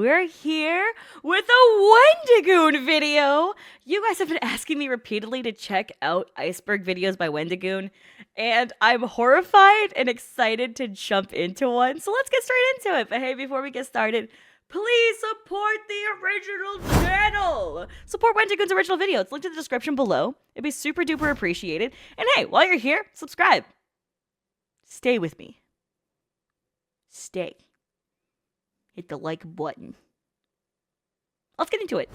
we're here with a Wendigoon video. You guys have been asking me repeatedly to check out Iceberg videos by Wendigoon, and I'm horrified and excited to jump into one. So let's get straight into it. But hey, before we get started, please support the original channel. Support Wendigoon's original video. It's linked in the description below. It'd be super duper appreciated. And hey, while you're here, subscribe. Stay with me. Stay. Hit the like button. Let's get into it.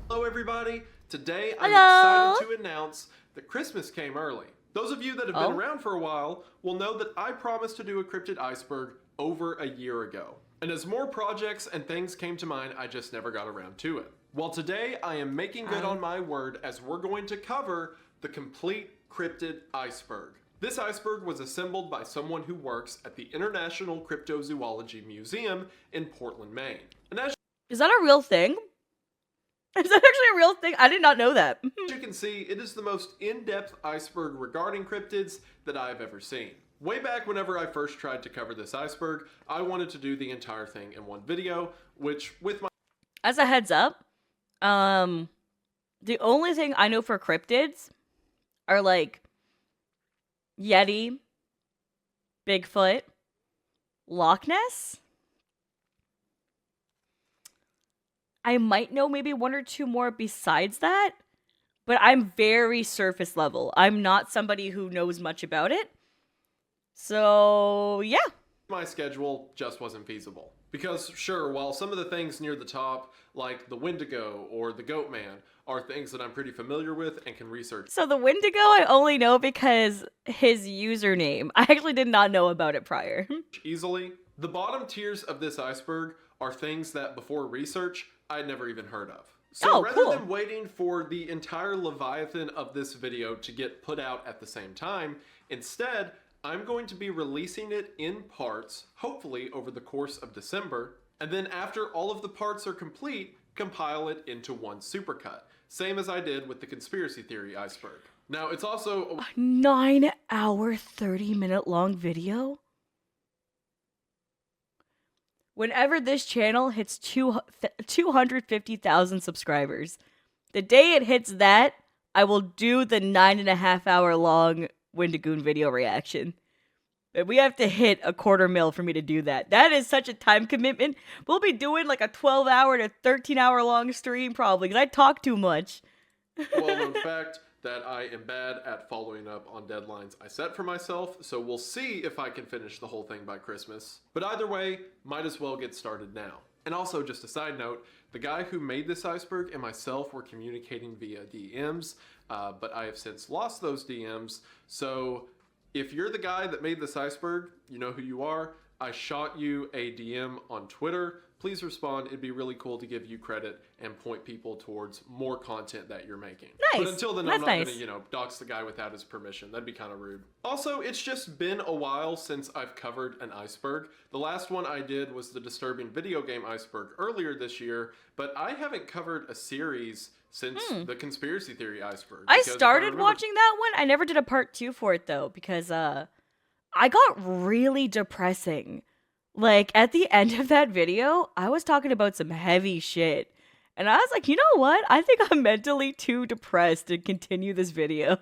Hello everybody. Today I'm Hello. excited to announce that Christmas came early. Those of you that have been around for a while will know that I promised to do a Cryptid Iceberg over a year ago. And as more projects and things came to mind, I just never got around to it. Well, today I am making good on my word as we're going to cover the complete Cryptid Iceberg. This iceberg was assembled by someone who works at the International Cryptozoology Museum in Portland, Maine. And as Is that a real thing? Is that actually a real thing? I did not know that. you can see, it is the most in-depth iceberg regarding cryptids that I've ever seen. Way back whenever I first tried to cover this iceberg, I wanted to do the entire thing in one video, which with my... As a heads up, the only thing I know for cryptids are like Yeti, Bigfoot, Loch Ness. I might know maybe one or two more besides that, but I'm very surface level. I'm not somebody who knows much about it. So, yeah. My schedule just wasn't feasible. Because sure, while some of the things near the top, like the Wendigo or the Goat Man, are things that I'm pretty familiar with and can research So the Wendigo I only know because his username. I actually did not know about it prior. easily, the bottom tiers of this iceberg are things that before research, I'd never even heard of. So rather cool. than waiting for the entire Leviathan of this video to get put out at the same time, instead, I'm going to be releasing it in parts, hopefully over the course of December, and then after all of the parts are complete, compile it into one supercut, same as I did with the conspiracy theory iceberg. Now, it's also... 9 hour, 30-minute long video? Whenever this channel hits 250,000 subscribers, the day it hits that, I will do the 9.5 hour long Wendigoon video reaction. But we have to hit a 250,000 for me to do that. That is such a time commitment. We'll be doing like a 12 hour to 13 hour long stream probably, because I talk too much. well-known fact that I am bad at following up on deadlines I set for myself, so we'll see if I can finish the whole thing by Christmas. But either way, might as well get started now. And also, just a side note, the guy who made this iceberg and myself were communicating via DMs, but I have since lost those DMs, so if you're the guy that made this iceberg, you know who you are. I shot you a DM on Twitter. Please respond. It'd be really cool to give you credit and point people towards more content that you're making. Nice. But until then, That's I'm not nice. gonna, dox the guy without his permission. That'd be kind of rude. Also, it's just been a while since I've covered an iceberg. The last one I did was the disturbing video game iceberg earlier this year, but I haven't covered a series since the conspiracy theory iceberg. I because if started remember- watching that one. I never did a part 2 for it though, because I got really depressing. Like, at the end of that video, I was talking about some heavy shit. And I was like, you know what? I think I'm mentally too depressed to continue this video.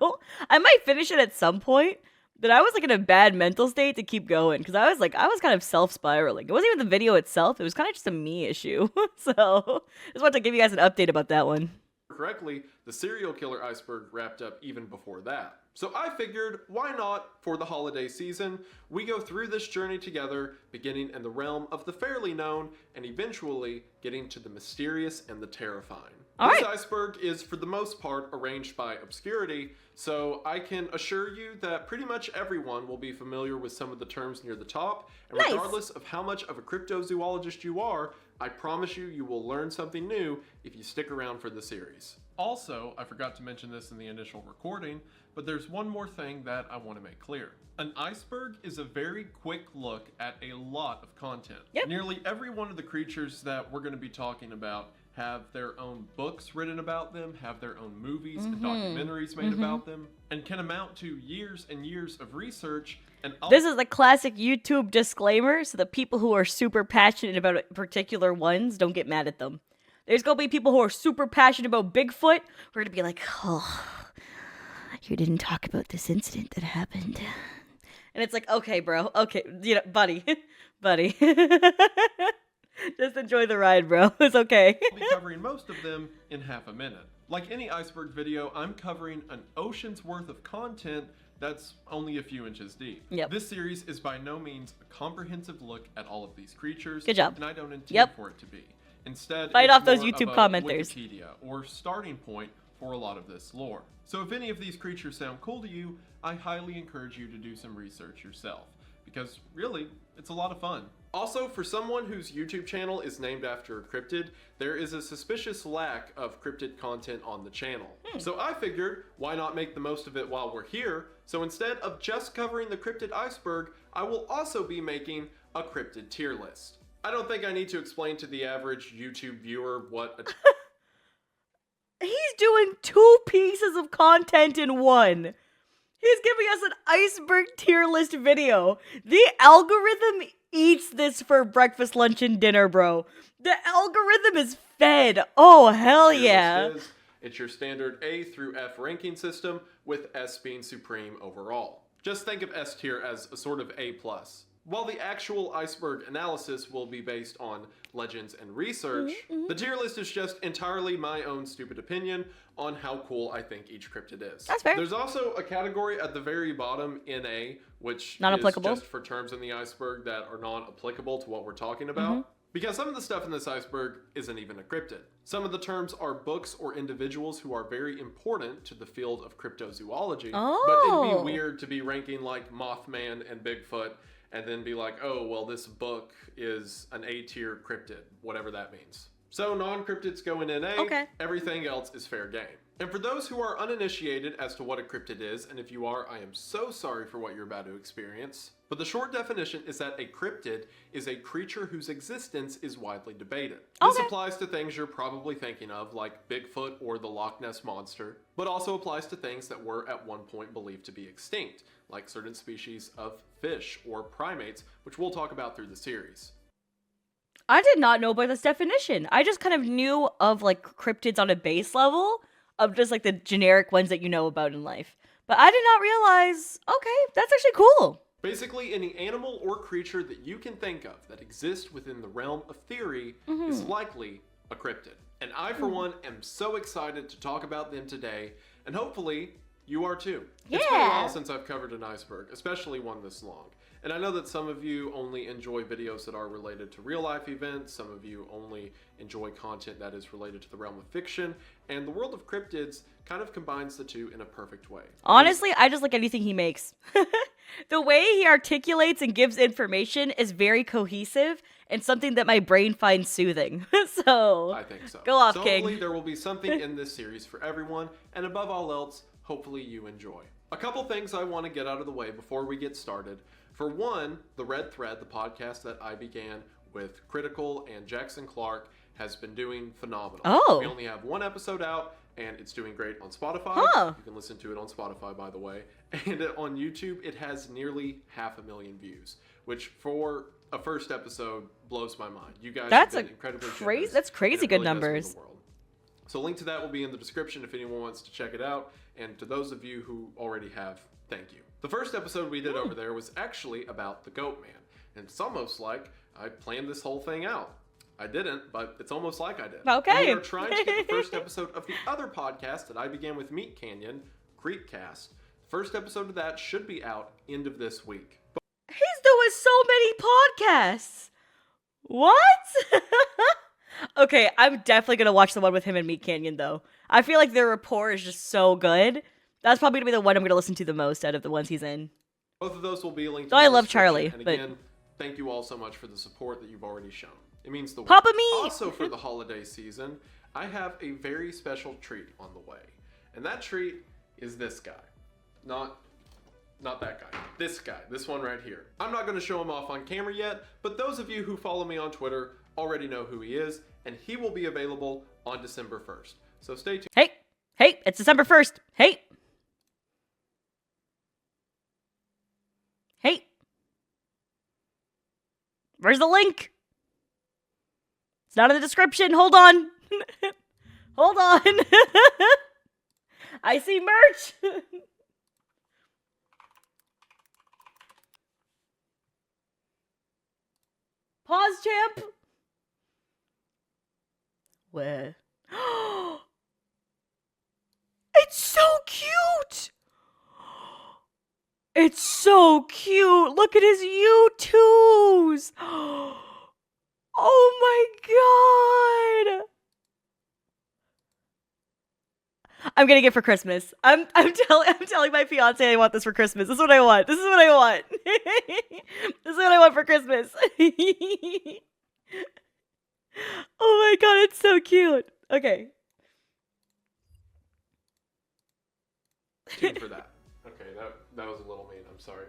I might finish it at some point, but I was like in a bad mental state to keep going. Because I was kind of self-spiraling. It wasn't even the video itself. It was kind of just a me issue. So, just wanted to give you guys an update about that one. Correctly, the serial killer iceberg wrapped up even before that. So I figured, why not, for the holiday season, we go through this journey together, beginning in the realm of the fairly known, and eventually getting to the mysterious and the terrifying. This iceberg is, for the most part, arranged by obscurity, so I can assure you that pretty much everyone will be familiar with some of the terms near the top, and regardless of how much of a cryptozoologist you are, I promise you, you will learn something new if you stick around for the series. Also, I forgot to mention this in the initial recording, but there's one more thing that I want to make clear. An iceberg is a very quick look at a lot of content. Yep. Nearly every one of the creatures that we're going to be talking about have their own books written about them, have their own movies and documentaries made about them, and can amount to years and years of research. And this is the classic YouTube disclaimer, so the people who are super passionate about particular ones don't get mad at them. There's gonna be people who are super passionate about Bigfoot who are gonna be like, oh, you didn't talk about this incident that happened. And it's like, okay, bro, okay, buddy. Just enjoy the ride, bro. It's okay. I'll be covering most of them in half a minute. Like any iceberg video, I'm covering an ocean's worth of content that's only a few inches deep. Yep. This series is by no means a comprehensive look at all of these creatures. Good job. And I don't intend for it to be. Instead, fight it's off those more YouTube of a commenters. Wikipedia or starting point for a lot of this lore. So if any of these creatures sound cool to you, I highly encourage you to do some research yourself, because really, it's a lot of fun. Also, for someone whose YouTube channel is named after a cryptid, there is a suspicious lack of cryptid content on the channel. So I figured, why not make the most of it while we're here? So instead of just covering the cryptid iceberg, I will also be making a cryptid tier list. I don't think I need to explain to the average YouTube viewer what a He's doing 2 pieces of content in one. He's giving us an iceberg tier list video. The algorithm eats this for breakfast, lunch, and dinner, bro. The algorithm is fed. Oh, hell yeah. It's your standard A through F ranking system, with S being supreme overall. Just think of S tier as a sort of A+. While the actual iceberg analysis will be based on legends and research, the tier list is just entirely my own stupid opinion on how cool I think each cryptid is. That's fair. There's also a category at the very bottom, NA, which not is applicable. just for terms in the iceberg that are not applicable to what we're talking about. Because some of the stuff in this iceberg isn't even a cryptid. Some of the terms are books or individuals who are very important to the field of cryptozoology. But it'd be weird to be ranking like Mothman and Bigfoot and then be like, oh, well, this book is an A-tier cryptid, whatever that means. So non-cryptids go in NA, everything else is fair game. And for those who are uninitiated as to what a cryptid is, and if you are, I am so sorry for what you're about to experience, but the short definition is that a cryptid is a creature whose existence is widely debated. This applies to things you're probably thinking of, like Bigfoot or the Loch Ness Monster, but also applies to things that were at one point believed to be extinct, like certain species of fish or primates, which we'll talk about through the series. I did not know about this definition. I just kind of knew of like cryptids on a base level of just like the generic ones that you know about in life. But I did not realize, okay, that's actually cool. Basically, any animal or creature that you can think of that exists within the realm of theory is likely a cryptid. And I, for one, am so excited to talk about them today, and hopefully you are too. Yeah. It's been a while since I've covered an iceberg, especially one this long. And I know that some of you only enjoy videos that are related to real life events, some of you only enjoy content that is related to the realm of fiction, and the world of cryptids kind of combines the two in a perfect way. Honestly, I just like anything he makes. The way he articulates and gives information is very cohesive and something that my brain finds soothing. So, I think so. Go off, so King. Hopefully there will be something in this series for everyone, and above all else, hopefully you enjoy. A couple things I want to get out of the way before we get started. For one, The Red Thread, the podcast that I began with Critical and Jackson Clark, has been doing phenomenal. Oh. We only have one episode out, and it's doing great on Spotify. Huh. You can listen to it on Spotify, by the way. And on YouTube, it has nearly 500,000 views, which for a first episode blows my mind. You guys have been incredibly generous, That's crazy and it good really does mean numbers. the world. So a link to that will be in the description if anyone wants to check it out. And to those of you who already have, thank you. The first episode we did over there was actually about the Goat Man. And it's almost like I planned this whole thing out. I didn't, but it's almost like I did. Okay. And we are trying to get the first episode of the other podcast that I began with Meat Canyon, Creepcast. The first episode of that should be out end of this week. He's doing so many podcasts. What? Okay, I'm definitely going to watch the one with him and Meat Canyon, though. I feel like their rapport is just so good. That's probably going to be the one I'm going to listen to the most out of the ones he's in. Both of those will be linked Though in the I love description. Charlie, And but... again, thank you all so much for the support that you've already shown. It means the Papa world. meat! Also for the holiday season, I have a very special treat on the way. And that treat is this guy. Not that guy. This guy. This one right here. I'm not going to show him off on camera yet, but those of you who follow me on Twitter already know who he is, and he will be available on December 1st. So stay tuned. Hey, it's December 1st. Hey. Where's the link? It's not in the description. Hold on. Hold on. I see merch. Pause, champ. Where? It's so cute. It's so cute. Look at his U2s. Oh my god. I'm getting it for Christmas. I'm telling my fiance I want this for Christmas. This is what I want. This is what I want. This is what I want for Christmas. Oh my god, it's so cute. Okay. For that. Okay, that was a little mean. I'm sorry.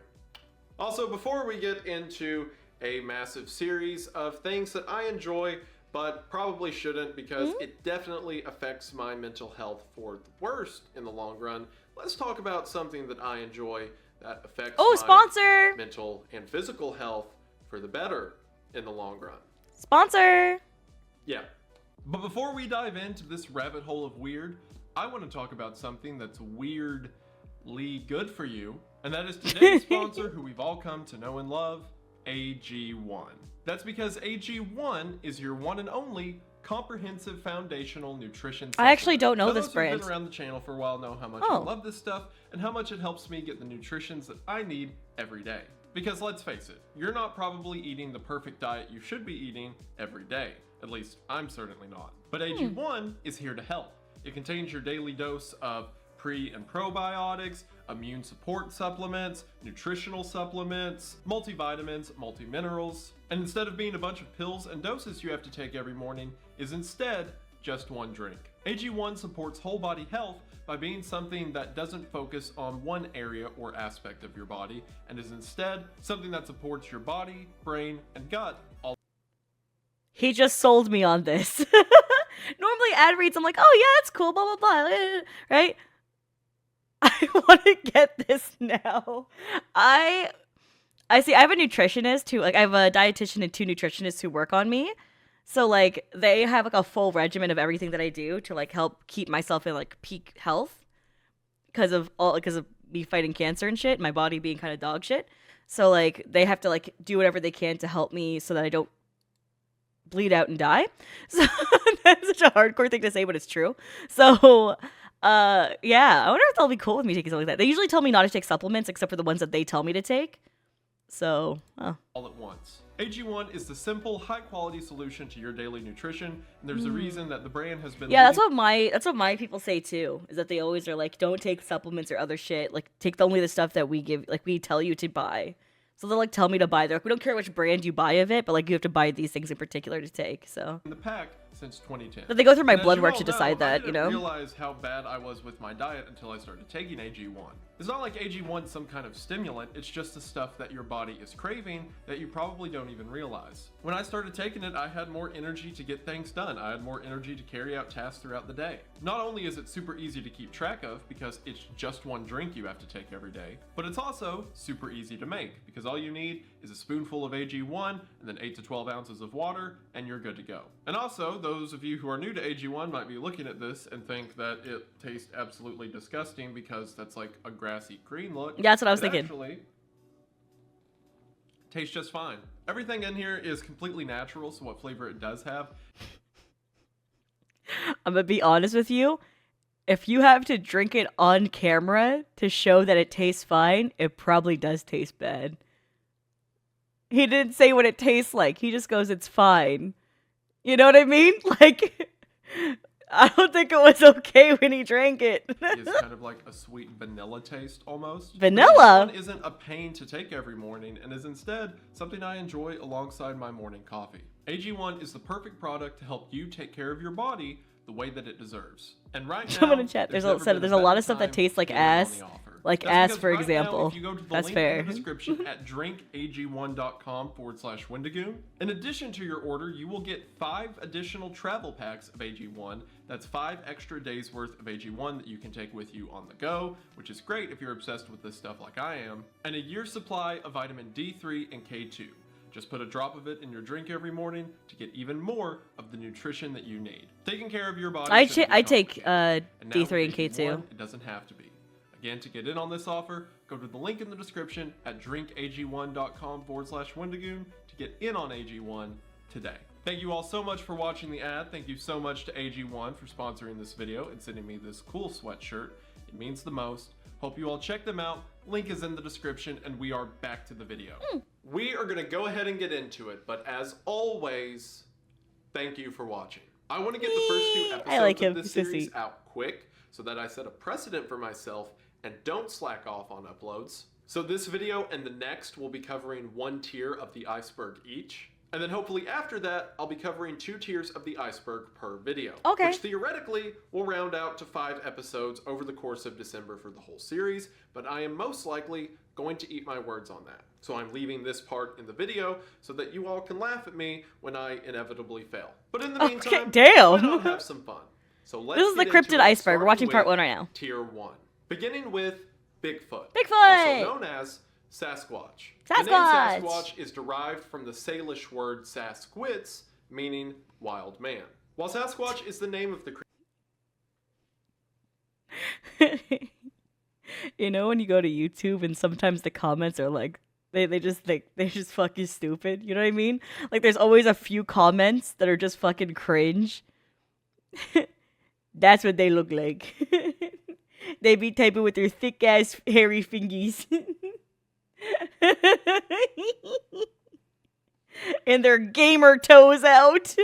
Also, before we get into a massive series of things that I enjoy but probably shouldn't because it definitely affects my mental health for the worst in the long run, let's talk about something that I enjoy that affects my sponsor! mental and physical health for the better in the long run. Sponsor! Yeah. But before we dive into this rabbit hole of weird, I want to talk about something that's weirdly good for you, and that is today's sponsor, who we've all come to know and love, AG1. That's because AG1 is your one and only comprehensive foundational nutrition supplement. I actually don't know this brand. Those who've been around the channel for a while know how much I love this stuff and how much it helps me get the nutritions that I need every day. Because let's face it, you're not probably eating the perfect diet you should be eating every day. At least I'm certainly not. But AG1 is here to help. It contains your daily dose of pre and probiotics, immune support supplements, nutritional supplements, multivitamins, multiminerals, and instead of being a bunch of pills and doses you have to take every morning, is instead just one drink. AG1 supports whole body health by being something that doesn't focus on one area or aspect of your body, and is instead something that supports your body, brain, and gut all. He just sold me on this. Normally ad reads, I'm like, oh yeah, it's cool, blah, blah, blah, right? I want to get this now. I see, I have a nutritionist who, like, I have a dietitian and 2 nutritionists who work on me. So, like, they have, like, a full regimen of everything that I do to, like, help keep myself in, like, peak health. Because of me fighting cancer and shit, my body being kind of dog shit. So, like, they have to, like, do whatever they can to help me so that I don't bleed out and die. So that's such a hardcore thing to say, but it's true. So yeah, I wonder if they'll be cool with me taking something like that. They usually tell me not to take supplements except for the ones that they tell me to take. So all at once. AG1 is the simple, high-quality solution to your daily nutrition, and there's a reason that the brand has been. Yeah, that's what my people say too. Is that they always are like, don't take supplements or other shit. Like, take only the stuff that we give, like we tell you to buy. So they'll, like, tell me to buy. They're like, we don't care which brand you buy of it, but, like, you have to buy these things in particular to take, so. In the pack since 2010. But they go through my And blood as work you to all decide that, I you didn't know? realize how bad I was with my diet until I started taking AG1. It's not like AG1's some kind of stimulant, it's just the stuff that your body is craving that you probably don't even realize. When I started taking it, I had more energy to get things done. I had more energy to carry out tasks throughout the day. Not only is it super easy to keep track of because it's just one drink you have to take every day, but it's also super easy to make because all you need is a spoonful of AG1 and then 8 to 12 ounces of water and you're good to go. And also, those of you who are new to AG1 might be looking at this and think that it tastes absolutely disgusting because that's like a grassy green look. Yeah, that's what I was thinking. Actually, tastes just fine. Everything in here is completely natural, so what flavor it does have. I'm gonna be honest with you. If you have to drink it on camera to show that it tastes fine, it probably does taste bad. He didn't say what it tastes like. He just goes, it's fine. You know what I mean? Like, I don't think it was okay when he drank it. It's kind of like a sweet vanilla taste almost. Vanilla? This one isn't a pain to take every morning and is instead something I enjoy alongside my morning coffee. AG1 is the perfect product to help you take care of your body the way that it deserves. And right now, Someone in chat, there's a lot of stuff that tastes like ass. Like ass, for example. If you go to the That's link fair. in the description at drinkag1.com/Wendigoon, in addition to your order, you will get 5 additional travel packs of AG1. That's 5 extra days worth of AG1 that you can take with you on the go, which is great if you're obsessed with this stuff like I am, and a year's supply of vitamin D3 and K2. Just put a drop of it in your drink every morning to get even more of the nutrition that you need. Taking care of your body. I take And now D3 and with K2. AG1, it doesn't have to be. Again, to get in on this offer, go to the link in the description at drinkag1.com/Wendigoon to get in on AG1 today. Thank you all so much for watching the ad. Thank you so much to AG1 for sponsoring this video and sending me this cool sweatshirt. It means the most. Hope you all check them out. Link is in the description, and we are back to the video. We are going to go ahead and get into it, but as always, thank you for watching. I want to get the first 2 episodes of this series out quick so that I set a precedent for myself and don't slack off on uploads. So this video and the next will be covering 1 tier of the Iceberg each. And then hopefully after that, I'll be covering 2 tiers of the Iceberg per video. Okay. Which theoretically will round out to 5 episodes over the course of December for the whole series, but I am most likely going to eat my words on that. So I'm leaving this part in the video so that you all can laugh at me when I inevitably fail. But in the meantime, why not have some fun? So let's This is the Cryptid Iceberg. We're watching part 1 right now. Tier 1. Beginning with Bigfoot. Bigfoot! Also known as Sasquatch. Sasquatch! The name Sasquatch is derived from the Salish word Sasquitz, meaning wild man. While Sasquatch is the name of the You know when you go to YouTube and sometimes the comments are like, they just fucking stupid. You know what I mean? Like there's always a few comments that are just fucking cringe. That's what they look like. They be typing with their thick ass hairy fingies. And their gamer toes out.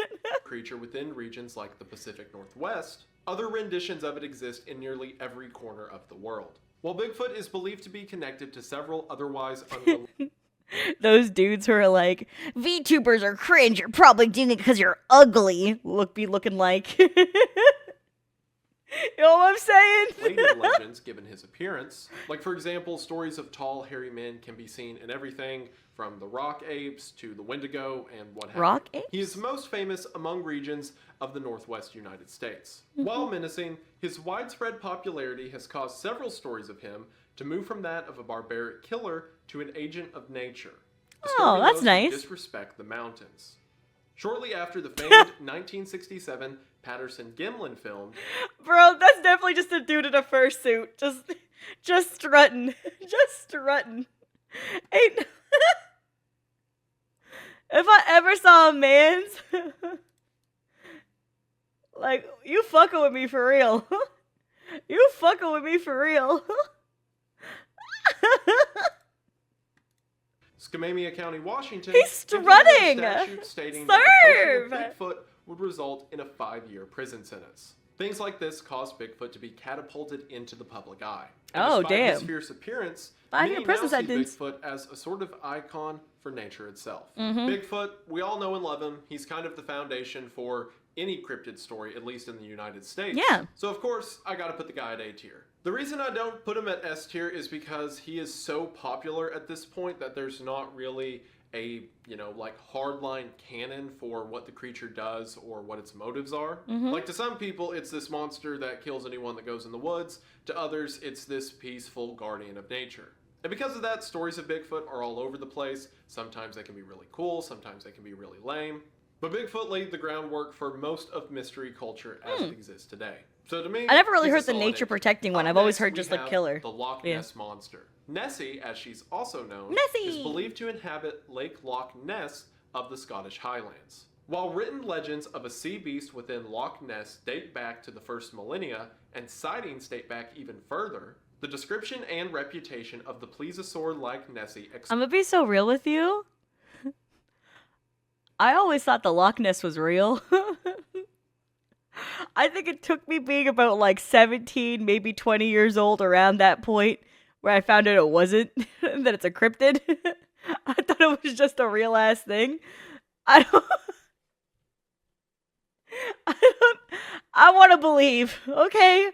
creature within regions like the Pacific Northwest. Other renditions of it exist in nearly every corner of the world. While Bigfoot is believed to be connected to several otherwise unrelated Those dudes who are like, VTubers are cringe, you're probably doing it because you're ugly. Be looking like. You know what I'm saying? legends given his appearance. Like, for example, stories of tall, hairy men can be seen in everything from the rock apes to the Wendigo and what have you. Rock apes? He is most famous among regions of the Northwest United States. While menacing, his widespread popularity has caused several stories of him to move from that of a barbaric killer to an agent of nature. Oh, that's nice. Disrespect the mountains. Shortly after the famed 1967 Patterson-Gimlin film, Bro, that's definitely just a dude in a fursuit. Just strutting. Just strutting. Ain't... If I ever saw a man's... Like, you fucking with me for real. You fucking with me for real. Skamania County, Washington. He's strutting! Statute stating Serve! that the Bigfoot would result in a 5-year prison sentence. Things like this caused Bigfoot to be catapulted into the public eye. And Oh, despite damn. his fierce appearance, 5-year many prison now see sentence. Bigfoot as a sort of icon for nature itself. Mm-hmm. Bigfoot, we all know and love him. He's kind of the foundation for any cryptid story, at least in the United States. Yeah. So of course, I gotta put the guy at A tier. The reason I don't put him at S tier is because he is so popular at this point that there's not really a, like hardline canon for what the creature does or what its motives are. Like to some people, it's this monster that kills anyone that goes in the woods. To others, it's this peaceful guardian of nature. And because of that, stories of Bigfoot are all over the place. Sometimes they can be really cool, sometimes they can be really lame. But Bigfoot laid the groundwork for most of mystery culture as it exists today. So to me, I never really he's a heard the solid nature A. protecting one. Up I've always next, heard we just like have killer. The Loch Ness Monster. Nessie, as she's also known, Nessie! is believed to inhabit Lake Loch Ness of the Scottish Highlands. While written legends of a sea beast within Loch Ness date back to the first millennia, and sightings date back even further, the description and reputation of the plesiosaur-like Nessie I'm gonna be so real with you. I always thought the Loch Ness was real. I think it took me being about like 17, maybe 20 years old around that point where I found out it wasn't, that it's a cryptid. I thought it was just a real ass thing. I don't... to believe. Okay,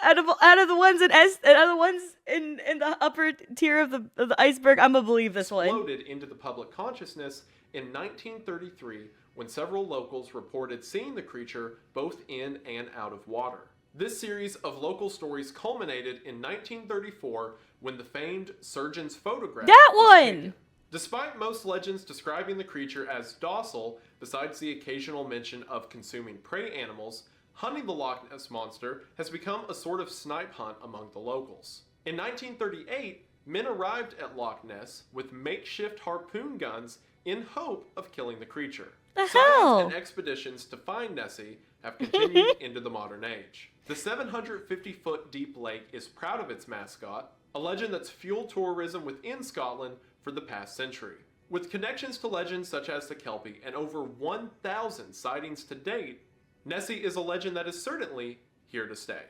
out of the ones in out of the ones in the upper tier of the iceberg, I'm gonna believe this one. Exploded into the public consciousness in 1933 when several locals reported seeing the creature both in and out of water. This series of local stories culminated in 1934 when the famed surgeon's photograph was taken. Despite most legends describing the creature as docile, besides the occasional mention of consuming prey animals, hunting the Loch Ness Monster has become a sort of snipe hunt among the locals. In 1938, men arrived at Loch Ness with makeshift harpoon guns in hope of killing the creature. The Sightings hell? and expeditions to find Nessie have continued into the modern age. The 750-foot deep lake is proud of its mascot, a legend that's fueled tourism within Scotland for the past century. With connections to legends such as the Kelpie and over 1,000 sightings to date, Nessie is a legend that is certainly here to stay.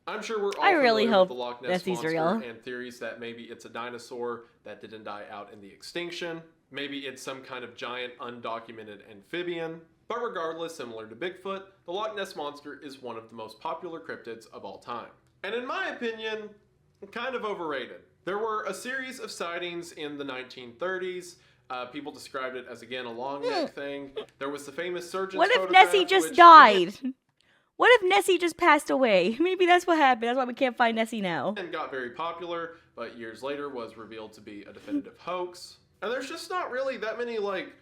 I'm sure we're all I really familiar hope with the Loch Ness Nessie's Monster real. and theories that maybe it's a dinosaur that didn't die out in the extinction. Maybe it's some kind of giant undocumented amphibian. But regardless, similar to Bigfoot, the Loch Ness Monster is one of the most popular cryptids of all time. And in my opinion, kind of overrated. There were a series of sightings in the 1930s. People described it as, again, a long neck thing. There was the famous surgeon's What if photograph, Nessie just which- died? What if Nessie just passed away? Maybe that's what happened. That's why we can't find Nessie now. And got very popular, but years later was revealed to be a definitive hoax. And there's just not really that many, like,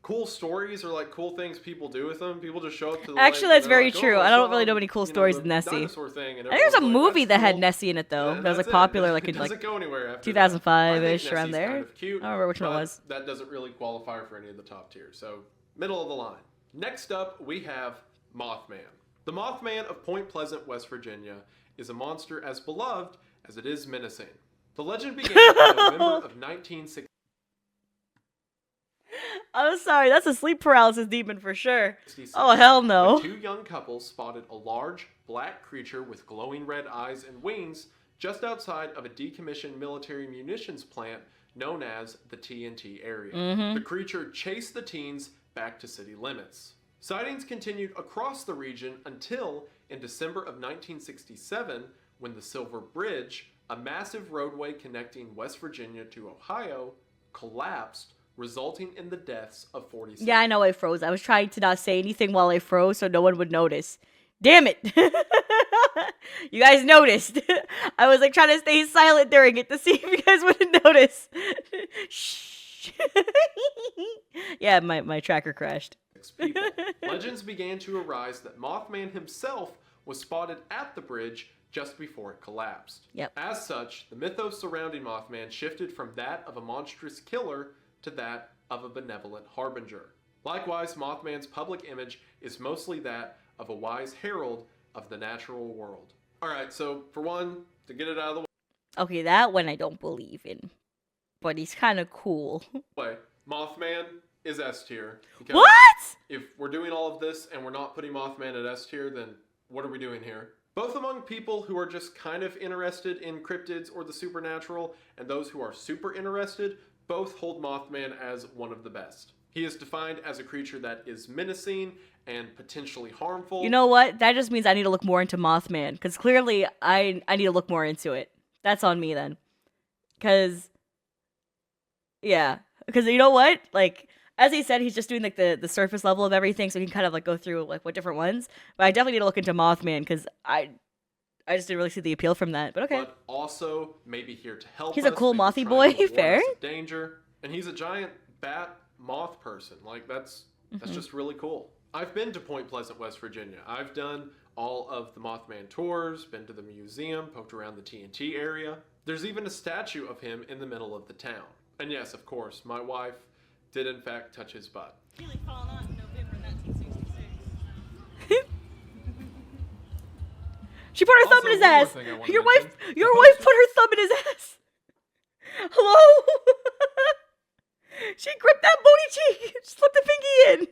cool stories or, like, cool things people do with them. People just show up to the Actually, lake that's and they're very like, true. "Oh, I don't saw, really know any cool you know, stories the with Nessie. dinosaur thing," and I think there's a everyone's like, movie "That's that had cool." Nessie in it, though. And That was, like, that's it. popular, like, It in, like, doesn't go anywhere after 2005-ish, that. I think around Nessie's there. kind of cute, I don't remember which one it but was. That doesn't really qualify for any of the top tiers. So, middle of the line. Next up, we have Mothman. The Mothman of Point Pleasant, West Virginia, is a monster as beloved as it is menacing. The legend began in November of 1960. I'm sorry, that's a sleep paralysis demon for sure. Oh, hell no. When two young couples spotted a large black creature with glowing red eyes and wings just outside of a decommissioned military munitions plant known as the TNT area. The creature chased the teens back to city limits. Sightings continued across the region until in December of 1967 when the Silver Bridge, a massive roadway connecting West Virginia to Ohio, collapsed, resulting in the deaths of 46. Yeah, I know I froze. I was trying to not say anything while I froze so no one would notice. Damn it. You guys noticed. I was like trying to stay silent during it to see if you guys wouldn't notice. Shh. Yeah, my tracker crashed. People. Legends began to arise that Mothman himself was spotted at the bridge just before it collapsed. Yep. As such, the mythos surrounding Mothman shifted from that of a monstrous killer to that of a benevolent harbinger. Likewise, Mothman's public image is mostly that of a wise herald of the natural world. Alright, so for one, to get it out of the Okay, that one I don't believe in. But he's kind of cool. way, Mothman is S tier. because What? If we're doing all of this and we're not putting Mothman at S tier, then what are we doing here? Both among people who are just kind of interested in cryptids or the supernatural, and those who are super interested, both hold Mothman as one of the best. He is defined as a creature that is menacing and potentially harmful. You know what? That just means I need to look more into Mothman. Because clearly I need to look more into it. That's on me then. Because, yeah. Because you know what? Like, as he said, he's just doing like the surface level of everything. So he can kind of like go through like what different ones. But I definitely need to look into Mothman. Because I just didn't really see the appeal from that. But okay. But also maybe here to help He's us. a cool maybe mothy trying boy, to warn fair. us of danger. And he's a giant bat moth person. Like, that's just really cool. I've been to Point Pleasant, West Virginia. I've done all of the Mothman tours, been to the museum, poked around the TNT area. There's even a statue of him in the middle of the town. And yes, of course, my wife did in fact touch his butt. Really fallen on in November 1966. She put her Also, thumb in his one more ass. thing I wanna Your mention. wife, your The wife poster- put her thumb in his ass. Hello? She gripped that booty cheek. Slipped the pinky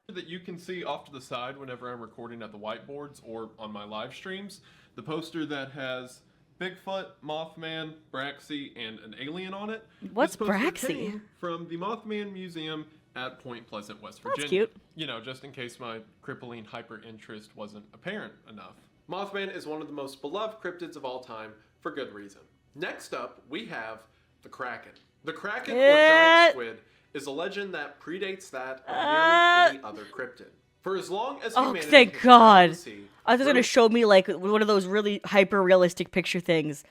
in. that you can see off to the side whenever I'm recording at the whiteboards or on my live streams. The poster that has Bigfoot, Mothman, Braxy, and an alien on it. What's This poster Braxy? came from the Mothman Museum at Point Pleasant, West That's Virginia. cute. You know, just in case my crippling hyper interest wasn't apparent enough. Mothman is one of the most beloved cryptids of all time for good reason. Next up, we have the Kraken. The Kraken, or giant squid, is a legend that predates that of nearly any other cryptid. For as long as humanity thank has traveled God. the sea, I was gonna show me like one of those really hyper realistic picture things.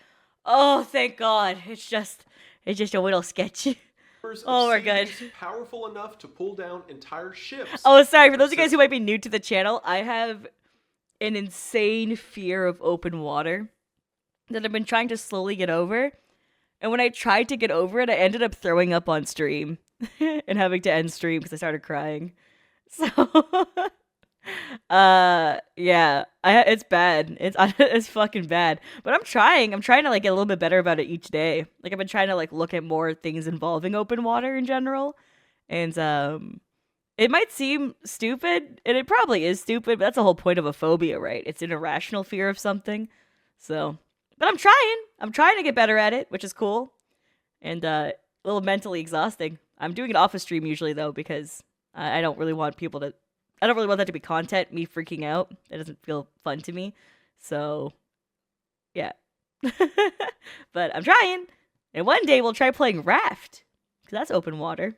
Oh, thank God. It's just a little sketchy. Oh, we're good. Powerful enough to pull down entire ships. Oh, sorry. For those of you guys who might be new to the channel, I have an insane fear of open water that I've been trying to slowly get over. And when I tried to get over it, I ended up throwing up on stream and having to end stream because I started crying. So, yeah, it's bad. It's fucking bad. But I'm trying to like get a little bit better about it each day. Like I've been trying to like look at more things involving open water in general, and it might seem stupid, and it probably is stupid. But that's the whole point of a phobia, right? It's an irrational fear of something. So, but I'm trying to get better at it, which is cool, and a little mentally exhausting. I'm doing it off of stream usually though because I don't really want people to. I don't really want that to be content, me freaking out. That doesn't feel fun to me. So, yeah. But I'm trying. And one day we'll try playing Raft. Because that's open water.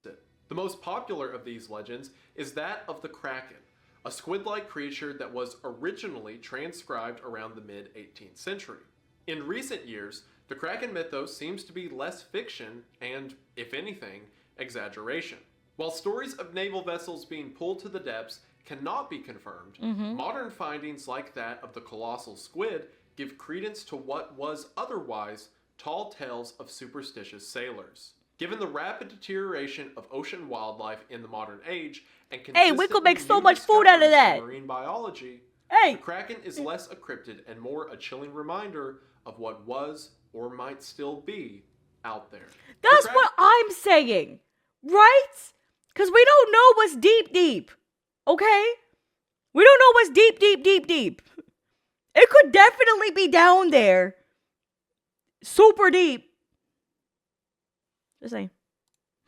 The most popular of these legends is that of the Kraken, a squid-like creature that was originally transcribed around the mid-18th century. In recent years, the Kraken mythos seems to be less fiction and, if anything, exaggeration. While stories of naval vessels being pulled to the depths cannot be confirmed, modern findings like that of the colossal squid give credence to what was otherwise tall tales of superstitious sailors. Given the rapid deterioration of ocean wildlife in the modern age and we could make so much food out of that. Marine biology, the Kraken is less a cryptid and more a chilling reminder of what was or might still be out there. That's what I'm saying, right? Because we don't know what's deep, okay? We don't know what's deep. It could definitely be down there. Super deep. Just saying.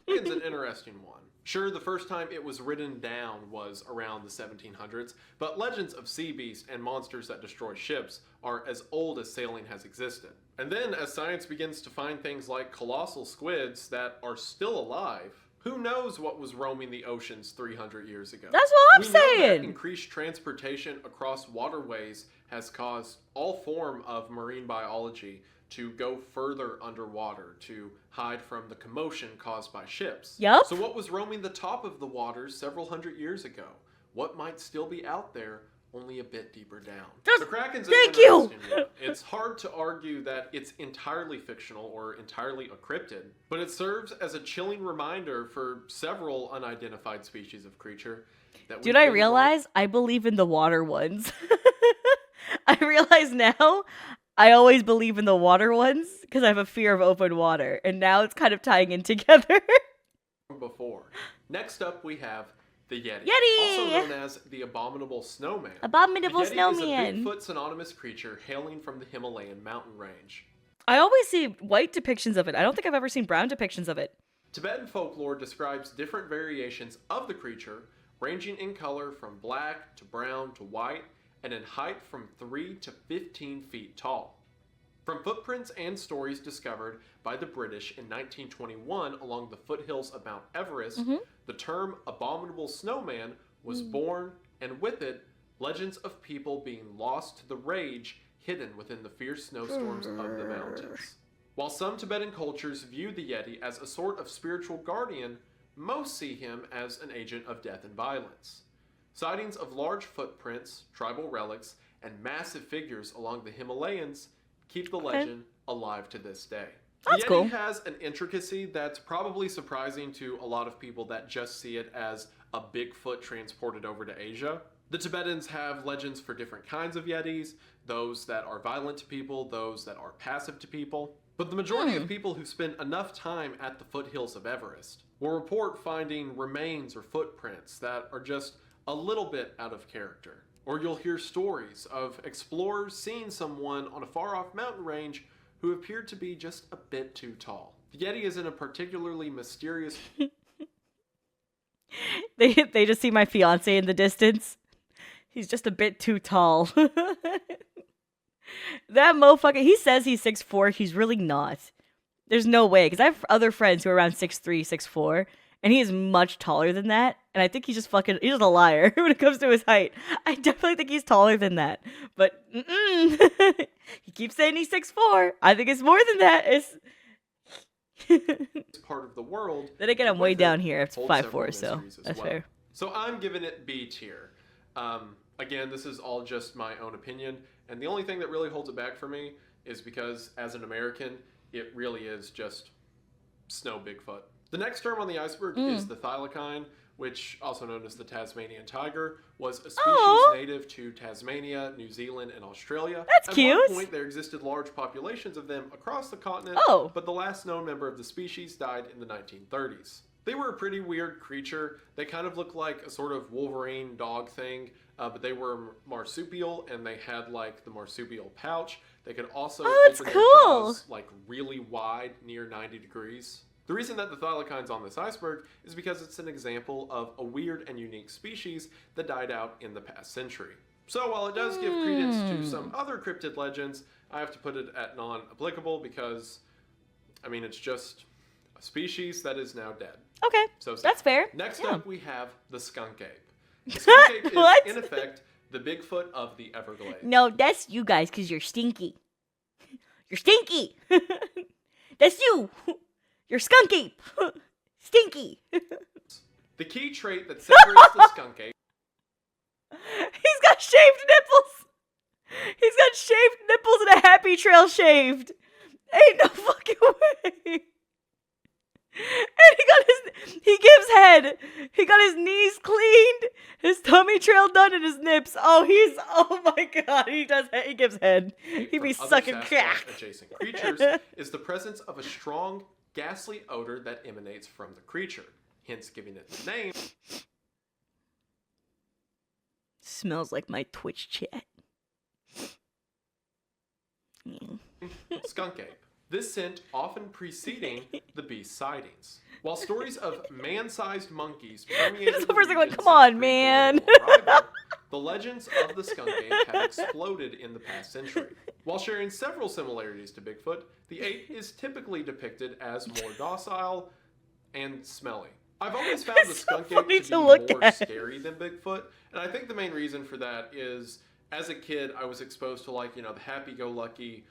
It's an interesting one. Sure, the first time it was written down was around the 1700s, but legends of sea beasts and monsters that destroy ships are as old as sailing has existed. And then, as science begins to find things like colossal squids that are still alive, who knows what was roaming the oceans 300 years ago? That's what I'm We know saying. that increased transportation across waterways has caused all form of marine biology to go further underwater to hide from the commotion caused by ships. Yup. So what was roaming the top of the waters several hundred years ago? What might still be out there, only a bit deeper down? The Kraken's an interesting one. It's hard to argue that it's entirely fictional or entirely a cryptid, but it serves as a chilling reminder for several unidentified species of creature. Dude, I realize I believe in the water ones. I realize now I always believe in the water ones because I have a fear of open water, and now it's kind of tying in together. Before. Next up, we have the Yeti, Yeti! also known as the Abominable Snowman. Abominable the Yeti Snowman. is a Bigfoot synonymous creature hailing from the Himalayan mountain range. I always see white depictions of it. I don't think I've ever seen brown depictions of it. Tibetan folklore describes different variations of the creature, ranging in color from black to brown to white, and in height from 3 to 15 feet tall. From footprints and stories discovered by the British in 1921 along the foothills of Mount Everest, the term abominable snowman was born, and with it, legends of people being lost to the rage hidden within the fierce snowstorms of the mountains. While some Tibetan cultures view the Yeti as a sort of spiritual guardian, most see him as an agent of death and violence. Sightings of large footprints, tribal relics, and massive figures along the Himalayas keep the legend alive to this day. That's the Yeti cool. has an intricacy that's probably surprising to a lot of people that just see it as a Bigfoot transported over to Asia. The Tibetans have legends for different kinds of Yetis, those that are violent to people, those that are passive to people. But the majority of people who spend enough time at the foothills of Everest will report finding remains or footprints that are just a little bit out of character. Or you'll hear stories of explorers seeing someone on a far-off mountain range who appeared to be just a bit too tall. The Yeti is in a particularly mysterious They just see my fiance in the distance. He's just a bit too tall. That motherfucker, he says he's 6'4", he's really not. There's no way, because I have other friends who are around 6'3", 6'4", and he is much taller than that. And I think he's just a liar when it comes to his height. I definitely think he's taller than that. But he keeps saying he's 6'4". I think it's more than that. It's part of the world. Then again, I'm way down here. It's holds 5'4", several so mysteries as that's well. fair. So I'm giving it B tier. Again, this is all just my own opinion, and the only thing that really holds it back for me is because, as an American, it really is just snow Bigfoot. The next term on the iceberg is the thylacine, which, also known as the Tasmanian tiger, was a species native to Tasmania, New Zealand, and Australia. That's cute. At one point, there existed large populations of them across the continent, but the last known member of the species died in the 1930s. They were a pretty weird creature. They kind of looked like a sort of Wolverine dog thing, but they were marsupial, and they had like the marsupial pouch. They could also open their jaws like really wide, near 90 degrees. The reason that the thylacine's on this iceberg is because it's an example of a weird and unique species that died out in the past century. So while it does give credence to some other cryptid legends, I have to put it at non-applicable because, I mean, it's just a species that is now dead. Okay, so that's fair. Next up, we have the skunk ape. The skunk ape is, in effect, the Bigfoot of the Everglades. No, that's you guys, because you're stinky. You're stinky! That's you! You're skunk ape! Stinky! The key trait that separates the skunk ape... He's got shaved nipples! He's got shaved nipples and a happy trail shaved! Ain't no fucking way! And he gives head. He got his knees cleaned, his tummy trail done, and his nips. Oh my god, he gives head. He be sucking crack. Adjacent creatures is the presence of a strong, ghastly odor that emanates from the creature, hence giving it the name. Smells like my Twitch chat. Skunk ape. This scent often preceding the beast's sightings. While stories of man-sized monkeys permeated the region come on, man. arrival, the legends of the skunk ape have exploded in the past century. While sharing several similarities to Bigfoot, the ape is typically depicted as more docile and smelly. I've always found the skunk ape to be more scary than Bigfoot, and I think the main reason for that is, as a kid, I was exposed to, like, the happy-go-lucky,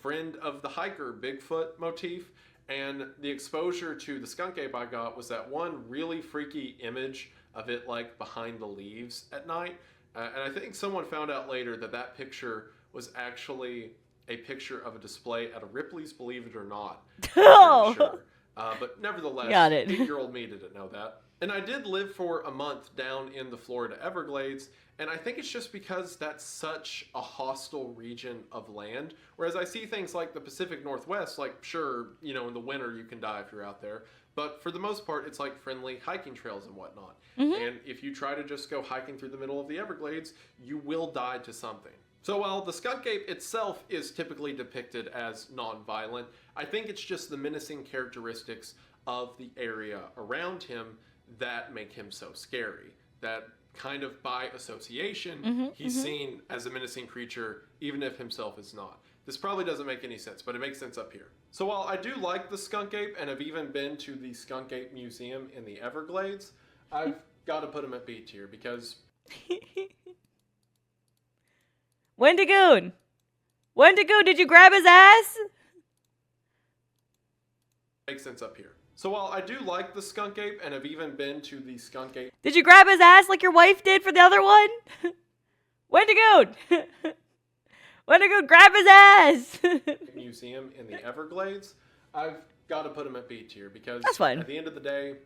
friend of the hiker Bigfoot motif, and the exposure to the skunk ape I got was that one really freaky image of it, like, behind the leaves at night, and I think someone found out later that that picture was actually a picture of a display at a Ripley's Believe It or Not. I'm pretty sure. But nevertheless, 8-year-old me didn't know that. And I did live for a month down in the Florida Everglades, and I think it's just because that's such a hostile region of land. Whereas I see things like the Pacific Northwest, like, sure, in the winter you can die if you're out there, but for the most part, it's like friendly hiking trails and whatnot. And if you try to just go hiking through the middle of the Everglades, you will die to something. So while the skunk ape itself is typically depicted as non-violent, I think it's just the menacing characteristics of the area around him that make him so scary. That kind of by association, he's seen as a menacing creature, even if himself is not. This probably doesn't make any sense, but it makes sense up here. So while I do like the skunk ape and have even been to the skunk ape museum in the Everglades, I've got to put him at B tier because... Wendigoon! Wendigoon, did you grab his ass? Makes sense up here. So while I do like the skunk ape and have even been to the skunk ape... Did you grab his ass like your wife did for the other one? Wendigoon! Wendigoon, grab his ass! Museum in the Everglades, I've got to put him at B tier because that's fine. At the end of the day,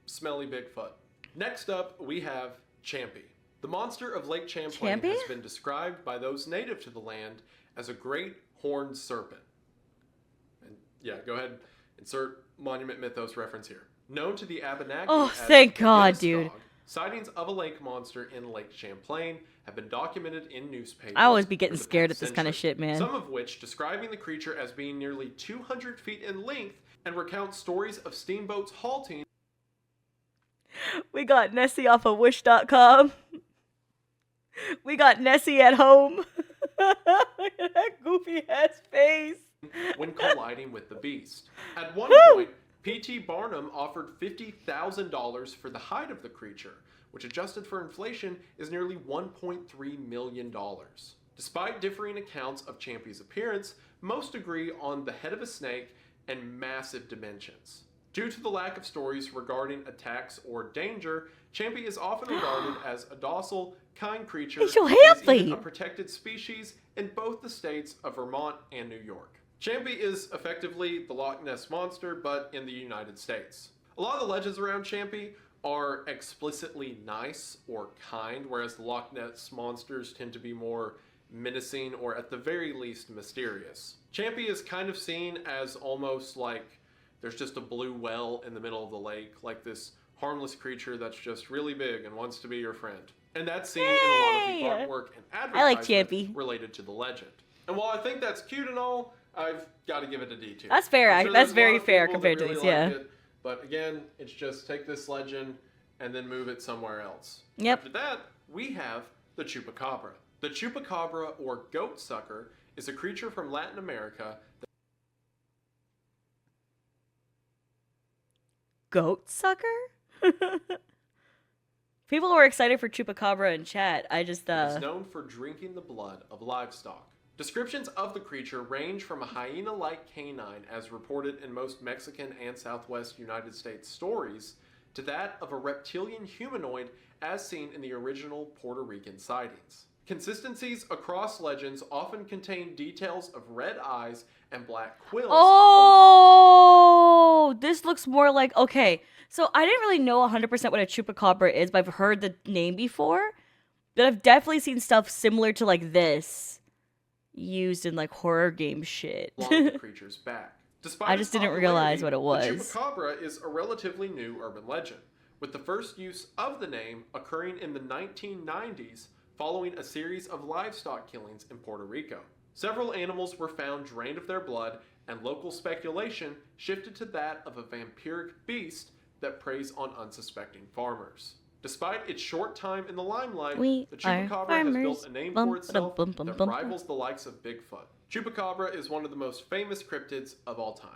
smelly Bigfoot. Next up, we have Champy. The monster of Lake Champlain has been described by those native to the land as a great horned serpent. And yeah, go ahead, insert Monument Mythos reference here. Known to the Abenaki as thank God, dude. Sightings of a lake monster in Lake Champlain have been documented in newspapers. I always be getting scared at this kind of shit, man. Some of which describing the creature as being nearly 200 feet in length and recount stories of steamboats halting. We got Nessie off of Wish.com. We got Nessie at home. Look at that goofy ass face. when colliding with the beast. At one point, P.T. Barnum offered $50,000 for the hide of the creature, which adjusted for inflation is nearly $1.3 million. Despite differing accounts of Champy's appearance, most agree on the head of a snake and massive dimensions. Due to the lack of stories regarding attacks or danger, Champy is often regarded as a docile, kind creature He's so and is happy. even a protected species in both the states of Vermont and New York. Champy is effectively the Loch Ness Monster, but in the United States. A lot of the legends around Champy are explicitly nice or kind, whereas the Loch Ness Monsters tend to be more menacing or at the very least mysterious. Champy is kind of seen as almost like there's just a blue well in the middle of the lake, like this harmless creature that's just really big and wants to be your friend. And that's seen in a lot of the Yay! artwork and I like advertisement Champy. related to the legend. And while I think that's cute and all, I've got to give it a D tier. That's fair. I'm sure That's there's a very lot of fair people compared that to really these, yeah. like it, but again, it's just take this legend and then move it somewhere else. Yep. After that, we have the Chupacabra. The Chupacabra, or goat sucker, is a creature from Latin America that Goat sucker? People were excited for Chupacabra in chat. I just, is known for drinking the blood of livestock. Descriptions of the creature range from a hyena-like canine, as reported in most Mexican and Southwest United States stories, to that of a reptilian humanoid as seen in the original Puerto Rican sightings. Consistencies across legends often contain details of red eyes and black quills. Oh, this looks more like, okay, so I didn't really know 100% what a Chupacabra is, but I've heard the name before. But I've definitely seen stuff similar to like this used in like horror game shit. along the creature's back. Despite I its just didn't realize popularity, what it The was. Chupacabra is a relatively new urban legend, with the first use of the name occurring in the 1990s following a series of livestock killings in Puerto Rico. Several animals were found drained of their blood, and local speculation shifted to that of a vampiric beast that preys on unsuspecting farmers. Despite its short time in the limelight, We the are Chupacabra has built farmers. a name Bum, for itself ba-dum, bum, that bum, bum. rivals the likes of Bigfoot. Chupacabra is one of the most famous cryptids of all time.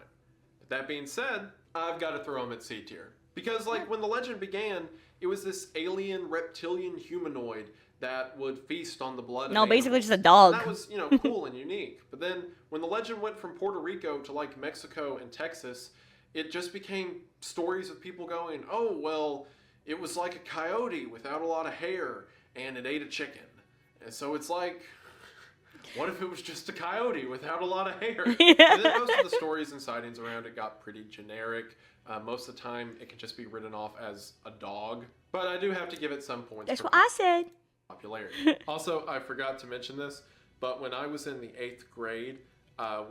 But that being said, I've got to throw him at C tier. Because when the legend began, it was this alien reptilian humanoid that would feast on the blood No, of basically animals. just a dog. And that was, cool and unique. But then when the legend went from Puerto Rico to like Mexico and Texas, it just became stories of people going, oh, well, it was like a coyote without a lot of hair and it ate a chicken. And so it's like, what if it was just a coyote without a lot of hair? Yeah. And then most of the stories and sightings around it got pretty generic. Most of the time, it can just be written off as a dog. But I do have to give it some points That's for what I said. popularity. Also, I forgot to mention this, but when I was in the 8th grade,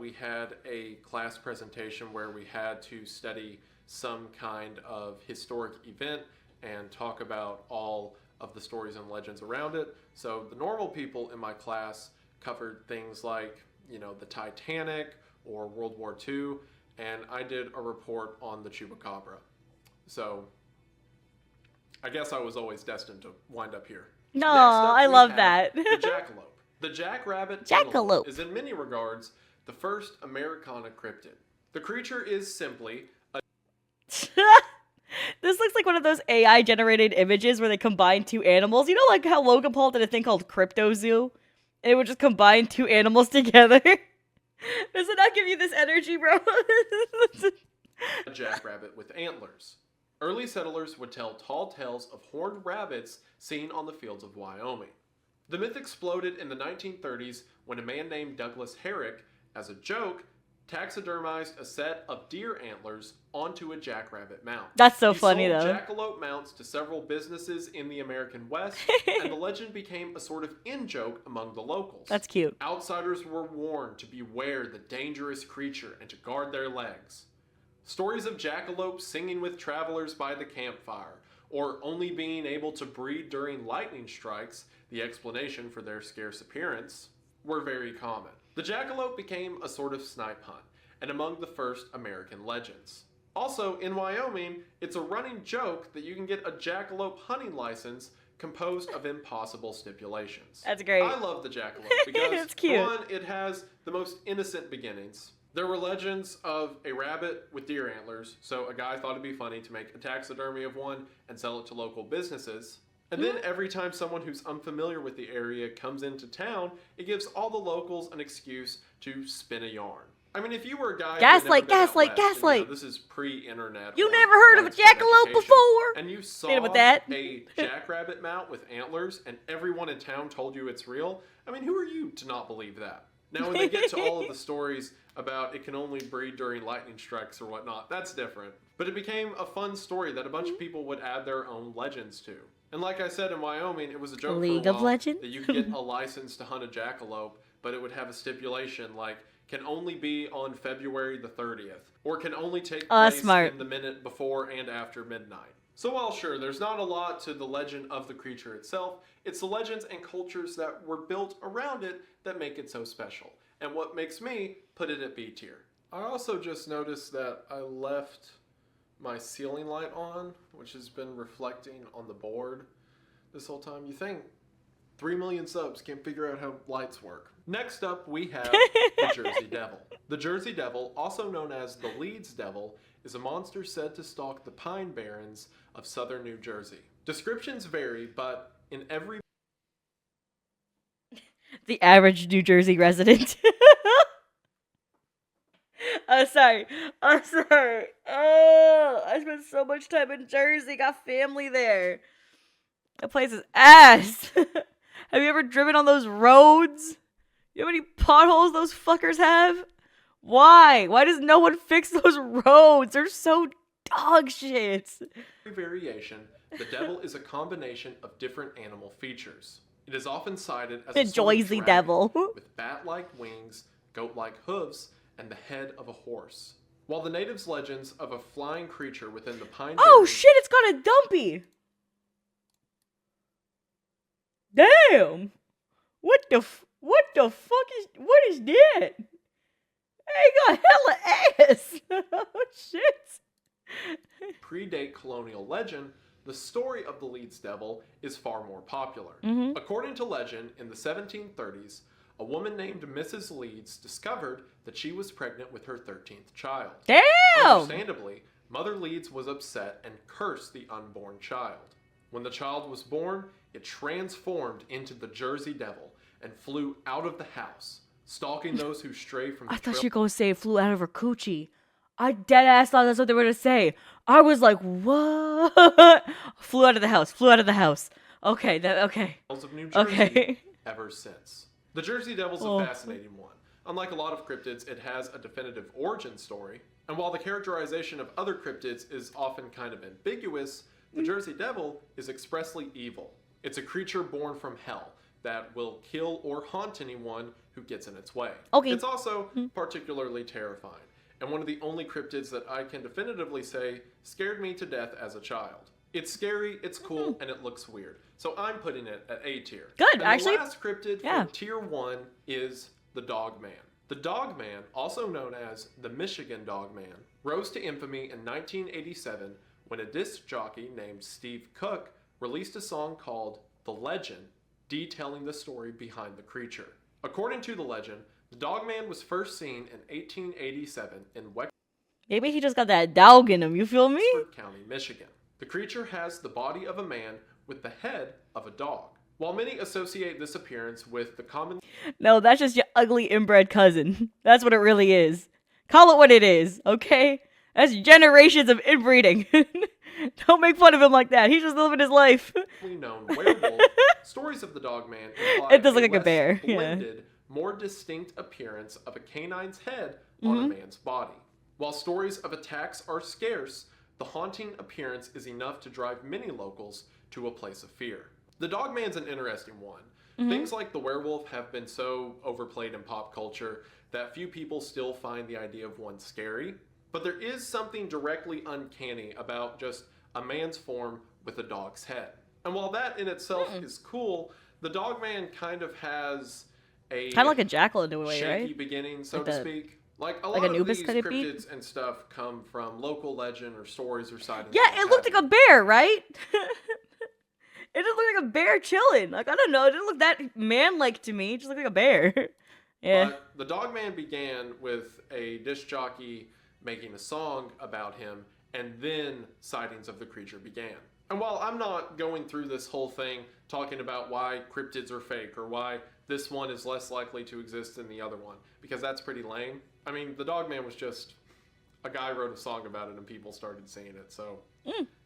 we had a class presentation where we had to study some kind of historic event and talk about all of the stories and legends around it. So the normal people in my class covered things like, the Titanic or World War II, and I did a report on the Chupacabra. So I guess I was always destined to wind up here. No, Next up, I we love have that. The jackalope. The jackrabbit Jackalope. is in many regards the first Americana cryptid. The creature is simply a This looks like one of those AI generated images where they combine two animals. You know, like how Logan Paul did a thing called Crypto Zoo? And it would just combine two animals together. Does it not give you this energy, bro? jackrabbit with antlers. Early settlers would tell tall tales of horned rabbits seen on the fields of Wyoming. The myth exploded in the 1930s when a man named Douglas Herrick, as a joke, taxidermized a set of deer antlers onto a jackrabbit mount. That's so He funny, sold though. jackalope mounts to several businesses in the American West, and the legend became a sort of in-joke among the locals. That's cute. Outsiders were warned to beware the dangerous creature and to guard their legs. Stories of jackalopes singing with travelers by the campfire, or only being able to breed during lightning strikes, the explanation for their scarce appearance, were very common. The jackalope became a sort of snipe hunt, and among the first American legends. Also, in Wyoming, it's a running joke that you can get a jackalope hunting license composed of impossible stipulations. That's great. I love the jackalope because, It's cute. for one, it has the most innocent beginnings. There were legends of a rabbit with deer antlers, so a guy thought it'd be funny to make a taxidermy of one and sell it to local businesses. And then every time someone who's unfamiliar with the area comes into town, it gives all the locals an excuse to spin a yarn. I mean, if you were a guy Gaslight, who had never been out gaslight, west, gaslight. and, this is pre-internet. You or never heard of a widespread jackalope education, before? and you saw Hit him with that. a jackrabbit mount with antlers, and everyone in town told you it's real. I mean, who are you to not believe that? Now, when they get to all of the stories about it can only breed during lightning strikes or whatnot, that's different. But it became a fun story that a bunch of people would add their own legends to. And like I said, in Wyoming, it was a joke League for a of while Legends? that you could get a license to hunt a jackalope, but it would have a stipulation like, can only be on February the 30th, or can only take place Smart. in the minute before and after midnight. So while sure, there's not a lot to the legend of the creature itself, it's the legends and cultures that were built around it that make it so special, and what makes me put it at B tier. I also just noticed that I left my ceiling light on, which has been reflecting on the board this whole time. You think 3 million subs can't figure out how lights work. Next up, we have the Jersey Devil. The Jersey Devil, also known as the Leeds Devil, is a monster said to stalk the Pine Barrens of southern New Jersey. Descriptions vary, but in every... The average New Jersey resident. I'm sorry. Oh, I spent so much time in Jersey. Got family there. That place is ass. Have you ever driven on those roads? You know how many potholes those fuckers have? Why? Why does no one fix those roads? They're so dog shit. variation, the devil is a combination of different animal features. It is often cited as The a sort of Joyzy dragon Devil. with bat-like wings, goat-like hooves, and the head of a horse. While the natives' legends of a flying creature within the pine Oh barrens shit, it's got a dumpy. Damn. What the fuck what is that? Hey, got hella ass. Oh shit. predate colonial legend, the story of the Leeds Devil is far more popular. According to legend, in the 1730s, a woman named Mrs. Leeds discovered that she was pregnant with her 13th child. Damn. Understandably, Mother Leeds was upset and cursed the unborn child. When the child was born, it transformed into the Jersey Devil and flew out of the house, stalking those who stray from the I thought trail. you were gonna say it flew out of her coochie. I dead ass thought that's what they were gonna say. I was like, what? Flew out of the house. Flew out of the house. Okay, okay. Of New Jersey Okay. ever since. The Jersey Devil's Oh. a fascinating one. Unlike a lot of cryptids, it has a definitive origin story, and while the characterization of other cryptids is often kind of ambiguous, the Jersey Devil is expressly evil. It's a creature born from hell that will kill or haunt anyone who gets in its way. Okay. It's also particularly terrifying, and one of the only cryptids that I can definitively say scared me to death as a child. It's scary, it's cool, and it looks weird. So I'm putting it at A tier. Good, And actually, the last cryptid yeah. for tier 1 is the Dogman. The Dogman, also known as the Michigan Dogman, rose to infamy in 1987 when a disc jockey named Steve Cook released a song called The Legend, detailing the story behind the creature. According to the legend, the Dogman was first seen in 1887 in Maybe he just got that dog in him, you feel me? Wexford County, Michigan. The creature has the body of a man with the head of a dog. While many associate this appearance with the common No, that's just your ugly inbred cousin. That's what it really is. Call it what it is, okay? That's generations of inbreeding. Don't make fun of him like that. He's just living his life. known werewolf, stories of the Dogman imply It does look like a less bear, yeah. blended, more distinct appearance of a canine's head on a man's body. While stories of attacks are scarce, the haunting appearance is enough to drive many locals to a place of fear. The Dogman's an interesting one. Things like the werewolf have been so overplayed in pop culture that few people still find the idea of one scary, but there is something directly uncanny about just a man's form with a dog's head. And while that in itself is cool, the Dogman kind of has a Kind of like a jackal in a way, shaky right? beginning, so Like to the speak. Like a Like lot of Anubis these could it be? cryptids and stuff come from local legend or stories or sightings. Yeah, it looked like a bear, right? It just looked like a bear chilling. Like, I don't know. It didn't look that man-like to me. It just looked like a bear. Yeah. But the Dogman began with a disc jockey making a song about him, and then sightings of the creature began. And while I'm not going through this whole thing talking about why cryptids are fake or why this one is less likely to exist than the other one, because that's pretty lame. I mean, the Dogman was just a guy wrote a song about it and people started singing it, so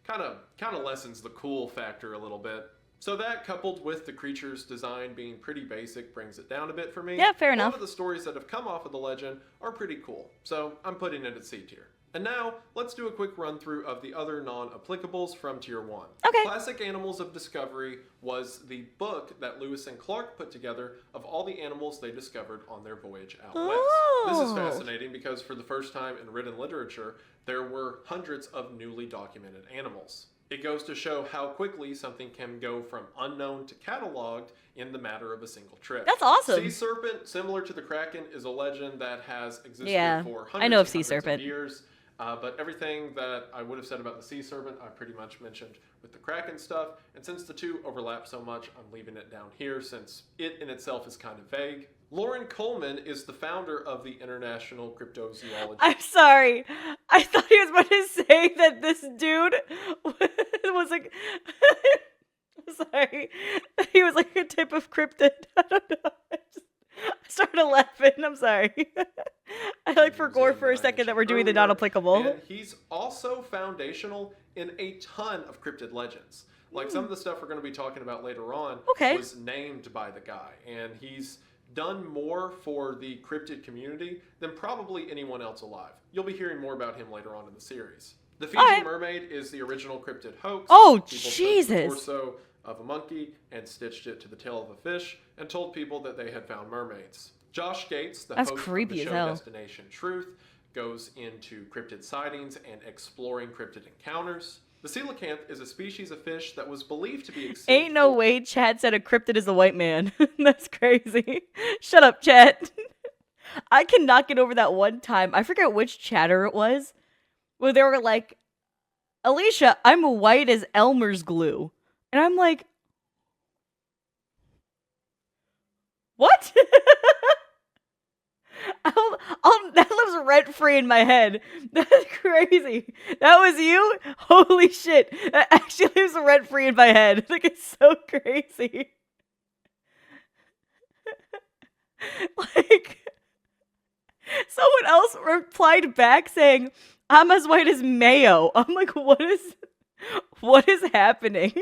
kind of lessens the cool factor a little bit. So that, coupled with the creature's design being pretty basic, brings it down a bit for me. Yeah, fair A enough. lot of the stories that have come off of the legend are pretty cool, so I'm putting it at C tier. And now, let's do a quick run through of the other non-applicables from Tier 1. Okay. Classic Animals of Discovery was the book that Lewis and Clark put together of all the animals they discovered on their voyage out west. This is Oh. fascinating because for the first time in written literature, there were hundreds of newly documented animals. It goes to show how quickly something can go from unknown to cataloged in the matter of a single trip. That's awesome. Sea serpent, similar to the Kraken, is a legend that has existed Yeah, for I know of hundreds sea and hundreds serpent. of years. But everything that I would have said about the sea serpent, I pretty much mentioned with the Kraken stuff. And since the two overlap so much, I'm leaving it down here since it in itself is kind of vague. Lauren Coleman is the founder of the International Cryptozoology. I'm sorry. I thought he was about to say that this dude was like. I'm sorry. He was like a type of cryptid. I don't know. I started laughing. I'm sorry. I like forgot for a second that we're doing the non-applicable. And he's also foundational in a ton of cryptid legends. Like some of the stuff we're going to be talking about later on Okay. was named by the guy. And he's done more for the cryptid community than probably anyone else alive. You'll be hearing more about him later on in the series. The Fiji Alright. mermaid is the original cryptid hoax. Oh, People took Jesus. the torso of a monkey and stitched it to the tail of a fish and told people that they had found mermaids. Josh Gates, the That's host creepy of as the show hell. Destination Truth, goes into cryptid sightings and exploring cryptid encounters. The coelacanth is a species of fish that was believed to be extinct. Ain't no way Chad said a cryptid is a white man. That's crazy. Shut up, Chad. I cannot get over that one time. I forget which chatter it was. Where they were like, Alicia, I'm white as Elmer's glue. And I'm like, what? That lives rent free in my head. That's crazy. That was you? Holy shit. That actually lives rent free in my head. Like, it's so crazy. Like, someone else replied back saying, I'm as white as mayo. I'm like, what is happening?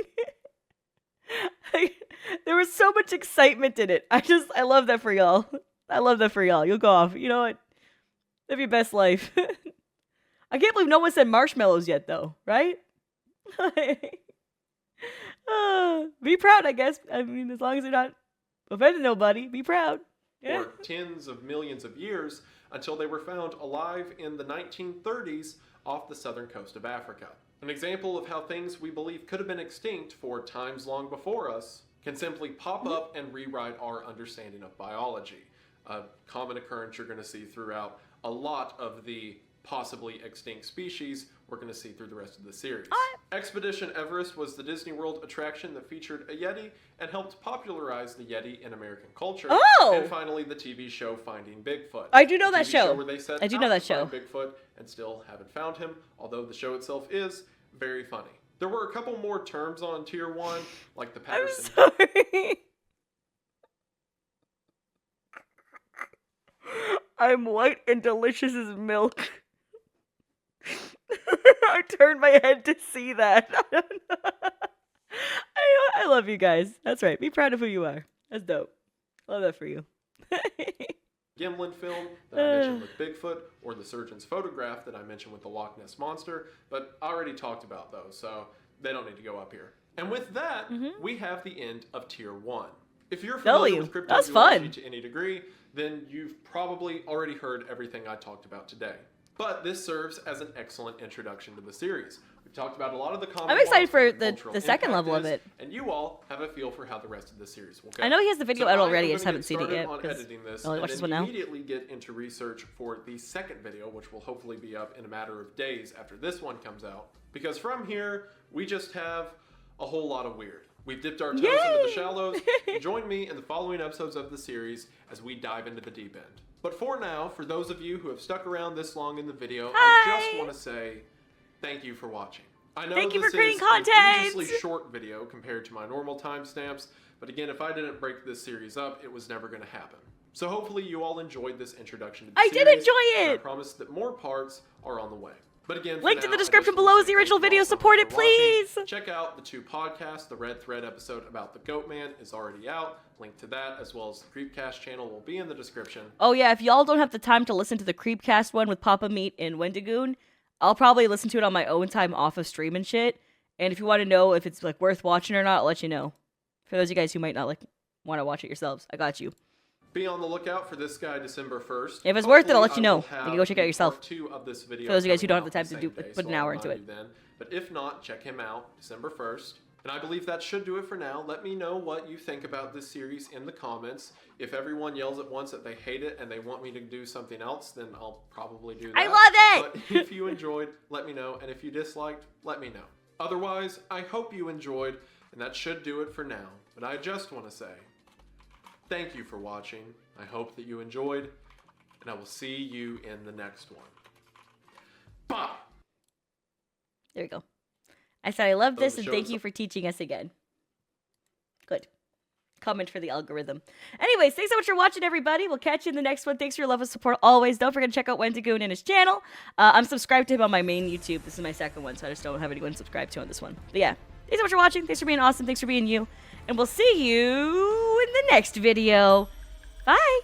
Like, there was so much excitement in it. I love that for y'all. I love that for y'all. You'll go off. You know what? Live your best life. I can't believe no one said marshmallows yet, though, right? Be proud, I guess. I mean, as long as you're not offending nobody, be proud. Yeah. For tens of millions of years until they were found alive in the 1930s off the southern coast of Africa. An example of how things we believe could have been extinct for times long before us can simply pop up and rewrite our understanding of biology. A common occurrence you're going to see throughout a lot of the possibly extinct species we're going to see through the rest of the series. Expedition Everest was the Disney World attraction that featured a Yeti and helped popularize the Yeti in American culture. Oh! And finally, the TV show Finding Bigfoot. I do know The that TV show. where they set I do out know that to find show. Bigfoot and still haven't found him, although the show itself is very funny. There were a couple more terms on Tier 1, like the I'm Patterson. sorry. I'm white and delicious as milk. I turned my head to see that. I don't know. I love you guys. That's right. Be proud of who you are. That's dope. Love that for you. Gimlin film that I mentioned with Bigfoot, or the surgeon's photograph that I mentioned with the Loch Ness Monster, but I already talked about those, so they don't need to go up here. And with that, we have the end of Tier 1. If you're familiar with That's fun. cryptozoology to any degree, then you've probably already heard everything I talked about today. But this serves as an excellent introduction to the series. We talked about a lot of the common I'm excited ones, for what the cultural second impact level of is, it. and you all have a feel for how the rest of the series will go. I know he has the video out already, I just gonna haven't get seen it started yet, on 'cause editing this, I only and watched this then one now. immediately get into research for the second video, which will hopefully be up in a matter of days after this one comes out. Because from here, we just have a whole lot of weird. We've dipped our toes into the shallows. Join me in the following episodes of the series as we dive into the deep end. But for now, for those of you who have stuck around this long in the video, I just want to say thank you for watching. I know Thank you this for creating is content! an egregiously short video compared to my normal timestamps, but again, if I didn't break this series up, it was never going to happen. So hopefully you all enjoyed this introduction to the series. I did enjoy and it! I promise that more parts are on the way. But again, Link for in now, the I description just wanna below say is the original thank you video. all so Support much it, for watching. please! Check out the 2 podcasts. The Red Thread episode about the Goat Man is already out. Link to that, as well as the Creepcast channel, will be in the description. Oh yeah, if y'all don't have the time to listen to the Creepcast one with Papa Meat and Wendigoon, I'll probably listen to it on my own time off of stream and shit. And if you want to know if it's like worth watching or not, I'll let you know. For those of you guys who might not like want to watch it yourselves, I got you. Be on the lookout for this guy December 1st. If it's worth it, I'll let you Hopefully, know. I will You can have go check it out yourself. part 2 of this video For those of you guys who coming don't have the out time to same day, put an so hour I'll into remind it. you then. But if not, check him out December 1st. And I believe that should do it for now. Let me know what you think about this series in the comments. If everyone yells at once that they hate it and they want me to do something else, then I'll probably do that. I love it! But if you enjoyed, let me know. And if you disliked, let me know. Otherwise, I hope you enjoyed, and that should do it for now. But I just want to say, thank you for watching. I hope that you enjoyed, and I will see you in the next one. Bye! There we go. I said I love this the and show thank is- you for teaching us again. Good. Comment for the algorithm. Anyways, thanks so much for watching, everybody. We'll catch you in the next one. Thanks for your love and support always. Don't forget to check out Wendigoon and his channel. I'm subscribed to him on my main YouTube. This is my second one, so I just don't have anyone subscribed to on this one. But yeah, thanks so much for watching. Thanks for being awesome. Thanks for being you. And we'll see you in the next video. Bye.